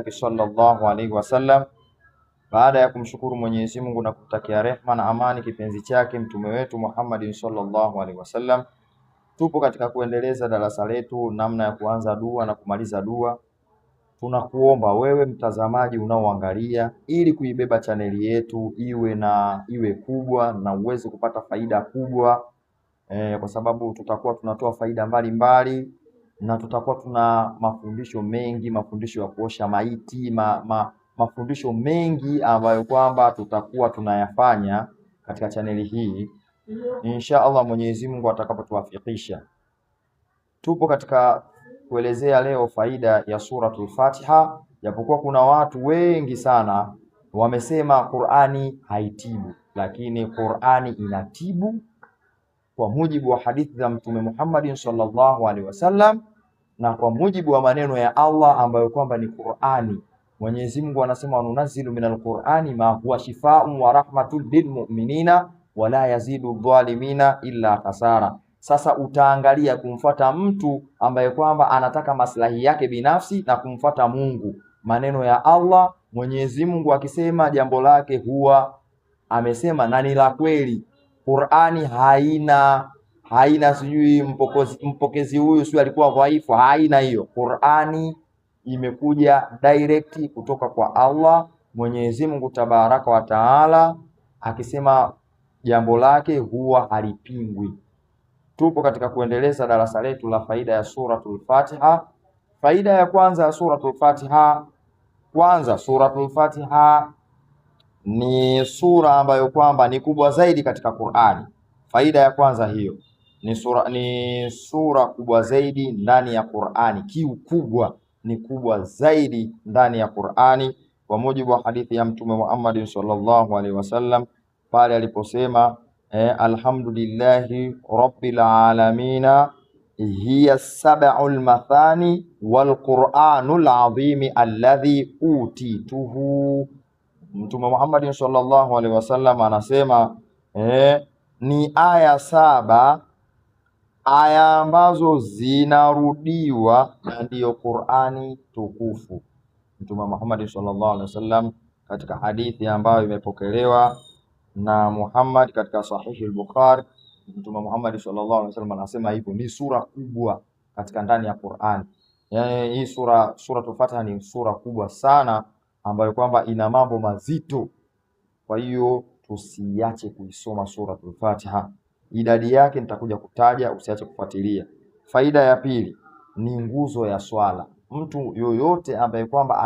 Nabii sallallahu alaihi wasallam. Baada ya kumshukuru Mwenyezi Mungu na kumtakia rehma na amani kipenzi chake mtume wetu Muhammad sallallahu alaihi wasallam, tupo katika kuendeleza darasa letu namna ya kuanza dua na kumaliza dua. Tunakuomba wewe mtazamaji unaoangalia, ili kuibeba chaneli yetu iwe kubwa na uweze kupata faida kubwa, kwa sababu tutakuwa tunatoa faida mbalimbali na tutakuwa tuna mafundisho mengi, mafundisho ya kuosha maiti, mafundisho mengi ambayo kwamba tutakuwa tunayafanya katika chaneli hii insha Allah Mwenyezi Mungu atakapotuwafikisha. Tupo katika kuelezea leo faida ya suratul Fatiha, japokuwa kuna watu wengi sana wamesema Qur'ani haitibu, lakini Qur'ani inatibu kwa mujibu wa hadithi za Mtume Muhammad sallallahu alaihi wasallam na kwa mujibu wa maneno ya Allah ambayo kwamba ni Qur'ani. Mwenyezi Mungu anasema wanunazilu minal Qur'ani ma huwa shifaa'un wa rahmatun lil mu'minina wa la yazidu dhalimina illa khasara. Sasa utaangalia kumfuata mtu ambaye kwamba anataka maslahi yake binafsi na kumfuata Mungu. Maneno ya Allah, Mwenyezi Mungu akisema jambo lake huwa amesema na ni la kweli. Qur'ani haina sijui mpokezi huyu sio alikuwa dhaifu, haina hiyo. Qur'ani imekuja direct kutoka kwa Allah Mwenyezi Mungu Tabaraka wa Taala, akisema jambo lake huwa halipingwi. Tupo katika kuendeleza darasa letu la faida ya suratul Fatiha. Faida ya kwanza ya suratul Fatiha. Kwanza, suratul Fatiha ni sura ambayo kwamba ni kubwa zaidi katika Qur'ani. Faida ya kwanza hiyo, ni sura kubwa zaidi ndani ya Qur'ani. Kiukubwa ni kubwa zaidi ndani ya Qur'ani kwa mujibu wa hadithi ya Mtume Muhammad sallallahu alaihi wasallam pale aliposema alhamdulillahi rabbil alamina hiya sab'ul mathani wal qur'anul azim alladhi utituhu. Mtume Muhammad sallallahu alaihi wasallam anasema ni aya 7, aya ambazo zinarudiwa na ndiyo Qur'ani tukufu. Mtume Muhammad sallallahu alaihi wasallam katika hadithi ambayo imepokelewa na Muhammad katika sahihi al-Bukhari, Mtume Muhammad sallallahu alaihi wasallam anasema hivyo, ni sura kubwa katika ndani ya Qur'ani. Yani hii suratul Fatiha ni sura kubwa sana ambayo kwamba ina mambo mazito. Kwa hiyo tusiache kuisoma suratul Fatiha. Idadi yake nitakuja kutaja, usiache kufuatilia. Faida ya pili ni nguzo ya swala. Mtu yoyote ambaye kwamba